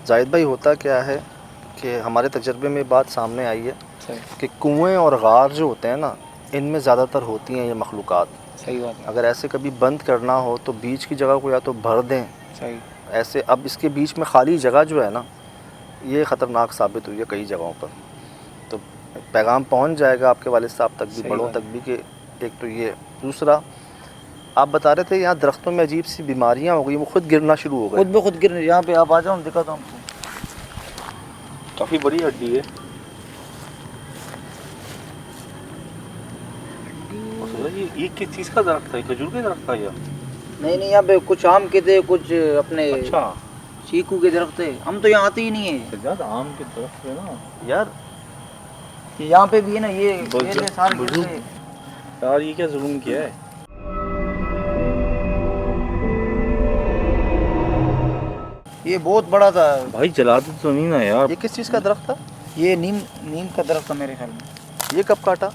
जाहिद भाई, होता क्या है कि हमारे तजर्बे में बात सामने आई है कि कुएं और गार जो होते हैं ना, इनमें ज़्यादातर होती हैं ये मखलूक़ात। सही बात है। अगर ऐसे कभी बंद करना हो तो बीच की जगह को या तो भर दें। सही। ऐसे अब इसके बीच में खाली जगह जो है ना, ये ख़तरनाक साबित हुई है कई जगहों पर। तो पैगाम पहुंच जाएगा आपके वालिद साहब तक भी, बड़ों तक भी, कि एक तो ये। दूसरा, आप बता रहे थे यहाँ दरख्तों में अजीब सी बीमारियाँ हो गई, वो खुद गिरना शुरू हो गए। खुद ब खुद गिरने। यहाँ पे आप आ जाओ, दिखाता हूँ आपको। काफ़ी बड़ी हड्डी है। ये किस चीज़ का दरख्त है? खजूर के दरख्त का? या नहीं, यहाँ पे कुछ आम के थे, कुछ अपने अच्छा चीकू के दरख्त है। हम तो यहाँ आते ही नहीं है। आम के दरख्त है ना यार, यहाँ पे भी है ना, ये सारे यार, ये क्या जुल्म किया है। ये बहुत बड़ा था भाई, जला तो नहीं ना यार। ये किस चीज़ का दरख्त था? ये नीम का दरख्त था मेरे ख्याल में। ये कब काटा?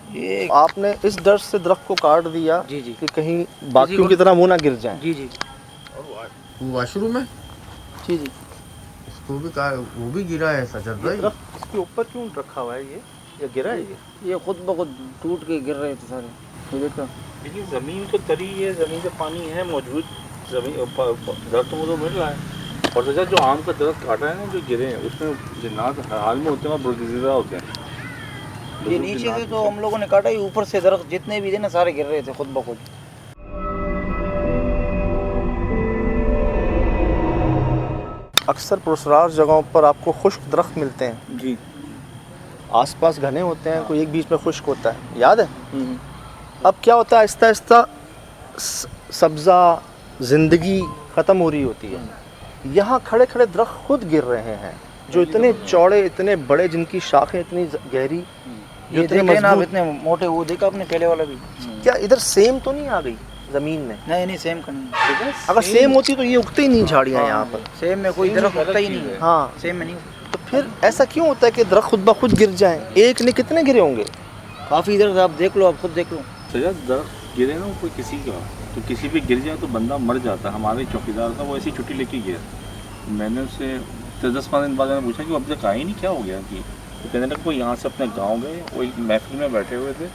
ये आपने इस डर से दरख्त को काट दिया जी कि कहीं बाकियों की तरह वो ना गिर जाए। जी। वाशरूम में जी। इसको भी कहा, वो भी गिरा है सजद भाई। इसके ऊपर क्यों रखा हुआ है ये गिरा है? ये खुद ब खुद टूट के गिर रहे थे सारे। तो देखो, लेकिन ज़मीन तो तरी है, ज़मीन से पानी है मौजूद, ज़मीन दरख्तों को तो मिल रहा है। और सजा जो आम का दरख्त काटा है ना, जो गिरे हैं, उसमें जिन्नात हाल में होते हैं, बुज़दिदा होते हैं। ये नीचे से तो हम लोगों ने काटा ही, ऊपर से दरख्त जितने भी थे ना, सारे गिर रहे थे खुद ब खुद। अक्सर पुरस्रार जगहों पर आपको खुश्क दरख्त मिलते हैं जी। आसपास घने होते हैं, कोई एक बीच में खुश्क होता है, याद है? अब क्या होता है, आहिस्ता आहिस्ता सब्ज़ा ज़िंदगी ख़त्म हो रही होती है। यहाँ खड़े खड़े दरख्त खुद गिर रहे हैं, जो इतने चौड़े, इतने बड़े, जिनकी शाखें इतनी गहरी, जो ये देखे ना आप, इतने मोटे। वो देखा आपने पहले वाला भी? क्या इधर सेम तो नहीं आ गई ज़मीन में? नहीं, सेम का नहीं। अगर सेम होती तो ये उगते ही नहीं झाड़ियाँ यहाँ पर। सेम में कोई दरख्त उगता ही नहीं है। हाँ, सेम में नहीं। तो फिर ऐसा क्यों होता है कि दरख्त खुद ब खुद गिर जाएं? एक ने कितने गिरे होंगे? काफ़ी दरख्त आप देख लो, आप खुद देख लो। सजा दरख्त गिरे ना कोई किसी का, तो किसी पे गिर जाए तो बंदा मर जाता है। हमारे चौकीदार था, वो ऐसी छुट्टी लेके गया। मैंने उससे 10-15 दिन बाद मैंने पूछा कि अब तक आए नहीं, क्या हो गया कि? तो कहने लगा वो यहाँ से अपने गांव गए, वो एक महफिल में बैठे हुए थे,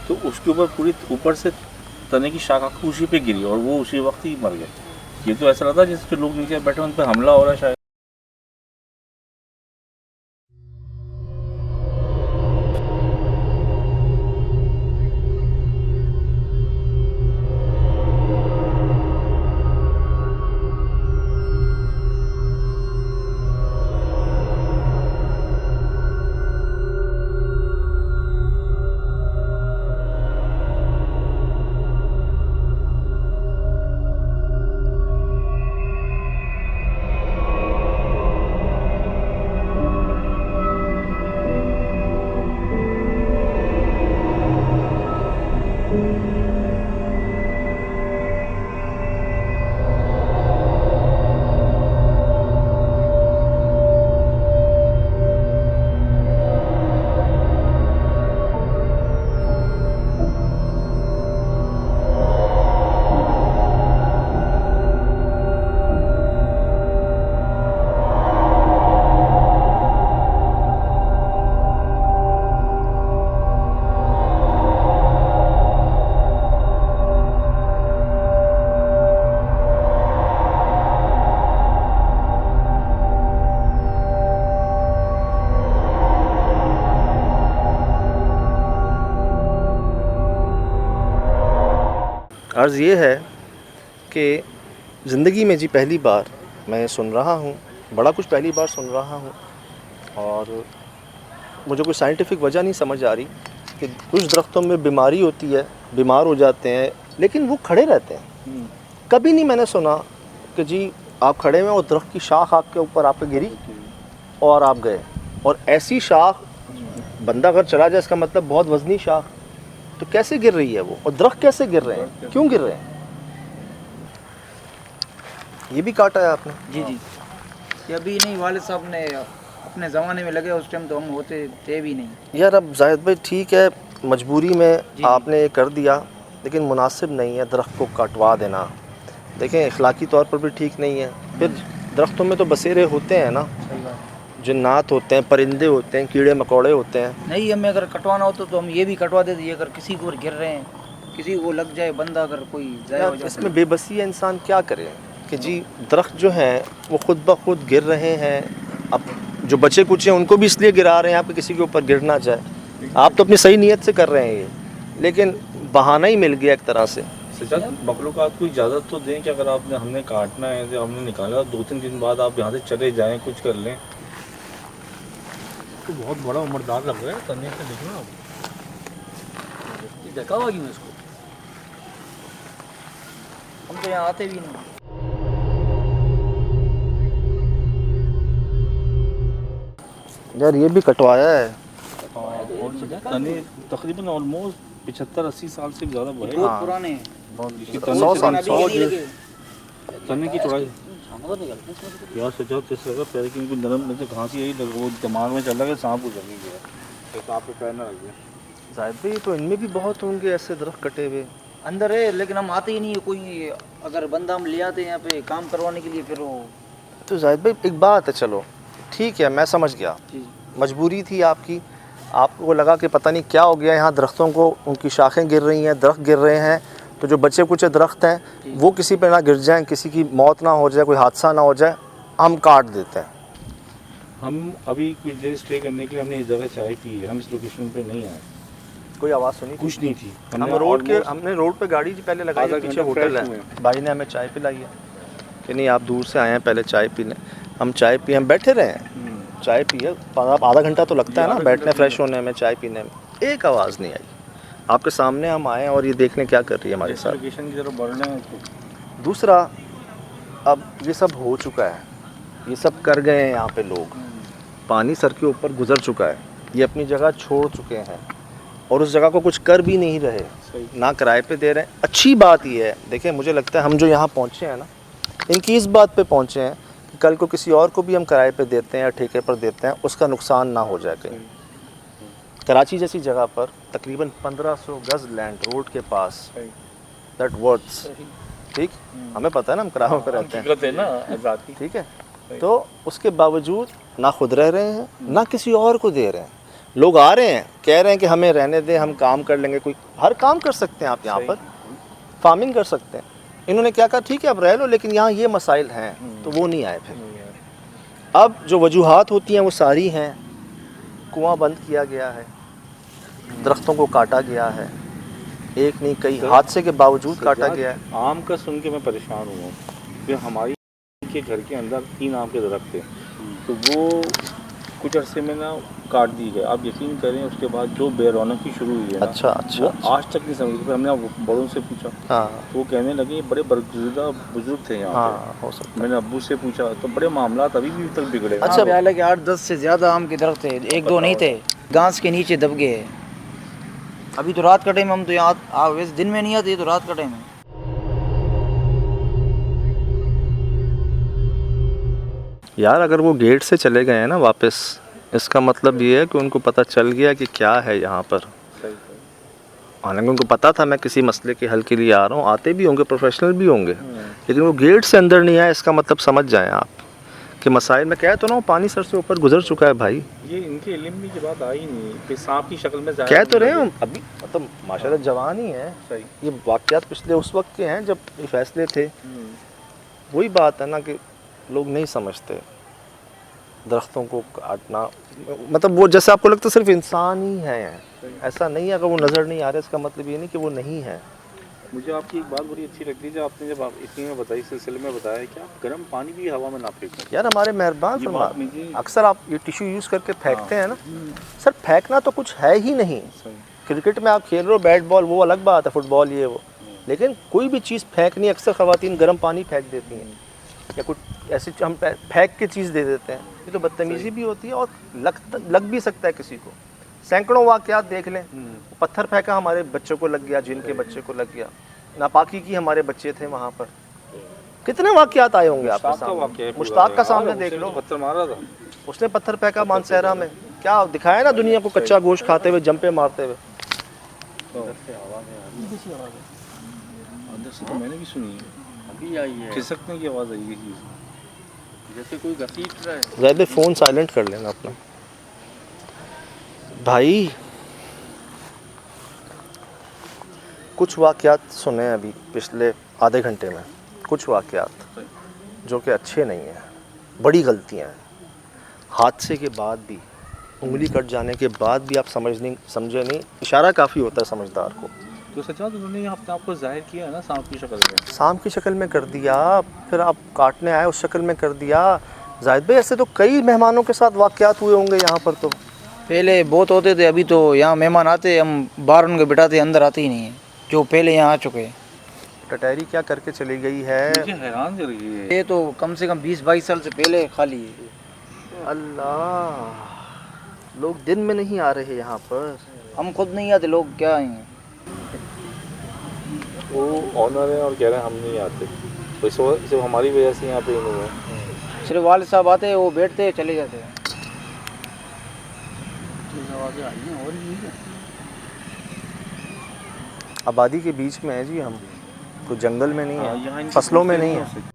तो उसके ऊपर पूरी ऊपर से तने की शाखा उसी पे गिरी और वो उसी वक्त ही मर गए। ये तो ऐसा लगता है जैसे जो लोग नीचे बैठे उन पर हमला हो रहा है शायद। अर्ज़ ये है कि ज़िंदगी में जी पहली बार मैं सुन रहा हूँ, बड़ा कुछ पहली बार सुन रहा हूँ, और मुझे कोई साइंटिफिक वजह नहीं समझ आ रही कि कुछ दरख्तों में बीमारी होती है, बीमार हो जाते हैं, लेकिन वो खड़े रहते हैं। कभी नहीं मैंने सुना कि जी आप खड़े हैं और दरख्त की शाख आपके ऊपर आप पे गिरी और आप गए। और ऐसी शाख, बंदा अगर चला जाए इसका मतलब बहुत वज़नी शाख, तो कैसे गिर रही है वो? और दरख्त कैसे गिर रहे हैं, क्यों गिर रहे हैं? ये भी काटा है आपने? जी। ये अभी नहीं, वालिद साहब ने अपने ज़माने में लगे, उस टाइम तो हम होते थे भी नहीं। यार अब जाहिद भाई ठीक है, मजबूरी में आपने ये कर दिया, लेकिन मुनासिब नहीं है दरख्त को कटवा देना। देखें, इखलाकी तौर पर भी ठीक नहीं है। फिर दरख्तों में तो बसेरे होते हैं ना, सही बात। जिन्नात होते हैं, परिंदे होते हैं, कीड़े मकोड़े होते हैं। नहीं, हमें अगर कटवाना हो तो हम ये भी कटवा देते, ये अगर किसी को गिर रहे हैं, किसी को लग जाए, बंदा अगर कोई जाए हो यार जाए, इसमें बेबसी है, इंसान क्या करे कि जी दरख्त जो हैं वो खुद ब खुद गिर रहे हैं। अब जो बच्चे कुछ हैं उनको भी इसलिए गिरा रहे हैं आप कि किसी के ऊपर गिर ना जाए। आप तो अपनी सही नीयत से कर रहे हैं ये, लेकिन बहाना ही मिल गया एक तरह से। सजाद, मखलूक़ात को इजाज़त तो दें कि अगर आपने हमने काटना है तो हमने निकाला, 2-3 दिन बाद आप यहाँ से चले जाएं, कुछ कर लें। तो बहुत बड़ा उम्रदार लग रहा है, तने से देखना आप। ये देखा होगा क्यों इसको, हम तो यहाँ आते भी नहीं। यार ये भी कटवाया है। और सजाद, तने तकरीबन ऑलमोस्ट 75-80 साल से ज़्यादा बड़े बहुत हैं। पुराने हैं। इसकी 100 साल, अभी नहीं लगे। तने की चौड़ाई यार सजाद, किस लगा पैर की इनको नरम में से घास यही लगा, वो दिमाग में चल रहा है सांप उजल गया, तो सांप पे पैर ना लग गया। जाहिद भाई तो इनमें भी बहुत होंगे ऐसे दरख्त कटे हुए। अंदर है, लेकिन हम आते ही नहीं है। कोई अगर बंदा हम ले आते हैं यहाँ पे काम करवाने के लिए, फिर वो तो जाहिद भाई एक बात है, चलो ठीक है मैं समझ गया, जी मजबूरी थी आपकी, आपको लगा कि पता नहीं क्या हो गया यहाँ दरख्तों को, उनकी शाखें गिर रही हैं, दरख्त गिर रहे हैं, तो जो बच्चे कुछ दरख्त हैं वो किसी पे ना गिर जाएं, किसी की मौत ना हो जाए, कोई हादसा ना हो जाए, हम काट देते हैं। हम अभी कुछ देर स्टे करने के लिए हमने इस जगह चाय पी है, हम इस लोकेशन पे नहीं आए, कोई आवाज़ सुनी? कुछ नहीं थी। हमने रोड पे गाड़ी पहले लगाई है, आधा पीछे घंटा होटल फ्रेश हुए है, भाई ने हमें चाय पिलाई है कि नहीं आप दूर से आए हैं पहले चाय पीने। हम चाय पिए, हम बैठे रहे हैं, चाय पिए, आधा घंटा तो लगता है ना बैठने फ्रेश होने में, चाय पीने में, एक आवाज़ नहीं आई। आपके सामने हम आए और ये देखने क्या कर रही है हमारे साथ। लोकेशन की तरफ बढ़ रहे हैं तो दूसरा, अब ये सब हो चुका है, ये सब कर गए हैं यहाँ पे लोग, पानी सर के ऊपर गुजर चुका है, ये अपनी जगह छोड़ चुके हैं और उस जगह को कुछ कर भी नहीं रहे, ना किराए पे दे रहे हैं। अच्छी बात ये है, देखिए मुझे लगता है हम जो यहाँ पहुँचे हैं ना, इनकी इस बात पे पहुँचे हैं कि कल को किसी और को भी हम किराए पे देते हैं या ठेके पर देते हैं, उसका नुकसान ना हो जाए कहीं। कराची जैसी जगह पर तकरीबन 1500 गज़ लैंड रोड के पास, दैट वर्ड्स, ठीक, हमें पता है ना हम किरायों पर रहते हैं, हकीकत है ना आज़ादी। ठीक है, तो उसके बावजूद ना खुद रह रहे हैं ना किसी और को दे रहे हैं। लोग आ रहे हैं कह रहे हैं कि हमें रहने दें, हम काम कर लेंगे, कोई हर काम कर सकते हैं आप यहाँ पर, फार्मिंग कर सकते हैं। इन्होंने क्या कहा, ठीक है अब रह लो, लेकिन यहाँ ये मसाइल हैं, तो वो नहीं आए फिर। अब जो वजूहात होती हैं वो सारी हैं, कुआं बंद किया गया है, दरख्तों को काटा गया है, एक नहीं कई हादसे के बावजूद काटा गया है। आम का सुन के मैं परेशान हुआ हूँ कि हमारी के घर के अंदर 3 आम के दरख्त थे, तो वो कुछ अरसे में ना काट दी गए। आप यकीन करें उसके बाद जो बेरौनकी शुरू हुई है ना, अच्छा अच्छा, वो आज तक नहीं समझ। फिर हमने बड़ों से पूछा, हाँ तो वो कहने लगे ये बड़े बरगुज़िदा बुजुर्ग थे यहाँ हाँ हो सकता पे। मैंने अब्बू से पूछा तो बड़े मामलात अभी भी तक बिगड़े। अच्छा, हालांकि 8-10 से ज़्यादा आम के दरख्त थे, 1-2 नहीं थे, घास के नीचे दब गए हैं। अभी तो रात का टाइम, हम तो यहाँ वैसे दिन में नहीं आते, तो रात का टाइम है। यार अगर वो गेट से चले गए हैं ना वापस, इसका मतलब ये है कि उनको पता चल गया कि क्या है यहाँ पर। हालांकि उनको पता था मैं किसी मसले के हल के लिए आ रहा हूँ, आते भी होंगे, प्रोफेशनल भी होंगे, लेकिन वो गेट से अंदर नहीं आए, इसका मतलब समझ जाएं आप कि मसाइल में कह तो ना, पानी सर से ऊपर गुजर चुका है भाई। ये इनके इल्म में की बात आई नहीं कि सांप की शक्ल में कह तो रहे हम अभी, मतलब माशाल्लाह जवान ही है, सही। ये वाक़यात पिछले उस वक्त के हैं जब ये फैसले थे। वही बात है ना कि लोग नहीं समझते दरख्तों को काटना, मतलब वो जैसे आपको लगता है सिर्फ इंसान ही है, ऐसा नहीं है। अगर वो नज़र नहीं आ रहा इसका मतलब ये नहीं कि वो नहीं है। मुझे आपकी एक बात बड़ी अच्छी लगती है, जब आपने जब आप इतनी में बताई, सिलसिले में बताया कि आप गर्म पानी भी हवा में ना फेंकें। यार हमारे मेहरबान ये फरमा, बात मुझे- अक्सर आप ये टिश्यू यूज़ करके फेंकते हैं ना, सर फेंकना तो कुछ है ही नहीं। क्रिकेट में आप खेल रहे हो बैट बॉल, वो अलग बात है, फुटबॉल ये वो, लेकिन कोई भी चीज़ फेंकनी, अक्सर ख़वातीन गर्म पानी फेंक देती हैं या कुछ ऐसी हम फेंक के चीज़ दे देते हैं, ये तो बदतमीज़ी भी होती है और लग भी सकता है किसी को। सैकड़ों वाक़यात देख लें, पत्थर फेंका हमारे बच्चों को लग गया, जिनके बच्चे को लग गया, नापाकी की हमारे बच्चे थे वहाँ पर, कितने वाक़यात आए होंगे आपके सामने। मुश्ताक का सामने देख लो, पत्थर मारा था, उसने पत्थर फेंका मानसहरा में, क्या दिखाया ना दुनिया को कच्चा गोश्त खाते हुए, जंपे मारते हुए। अंदर से तो मैंने भी सुनी है, अभी आई है, खिसकने की आवाज़ आई है। जैसे कोई घसीट रहा है। ज़ाहिद भाई फ़ोन साइलेंट कर लेना अपना। भाई कुछ वाक़यात सुने हैं अभी पिछले आधे घंटे में, कुछ वाक़यात जो कि अच्छे नहीं हैं, बड़ी गलतियां हैं। हादसे के बाद भी, उंगली कट जाने के बाद भी आप समझे नहीं, इशारा काफ़ी होता है समझदार को। तो सज्जाद उन्होंने अपने आप को जाहिर किया है ना सांप की शक्ल में। सांप की शक्ल में कर दिया, फिर आप काटने आए उस शक्ल में कर दिया। जाहिद भाई ऐसे तो कई मेहमानों के साथ वाक़यात हुए होंगे यहाँ पर तो। पहले बहुत होते थे, अभी तो यहाँ मेहमान आते हम बाहर उनके बिठाते, अंदर आते ही नहीं है, जो पहले यहाँ आ चुके हैं। टटहरी क्या करके चली गई है। मुझे हैरान कर रही है। ये तो कम से कम 20-22 साल से पहले खाली है। अल्लाह, लोग दिन में नहीं आ रहे यहाँ पर। हम खुद नहीं आते, लोग क्या आएंगे। वो ऑनर है और कह रहे हैं हम नहीं आते, तो सिर्फ हमारी वजह से यहाँ पे इन्होंने है। सिर्फ वाले साहब आते हैं, वो बैठते चले जाते हैं। आबादी के बीच में है जी हम, कोई जंगल में नहीं हाँ, यहाँ है, इनकी फसलों में नहीं हो है। सकती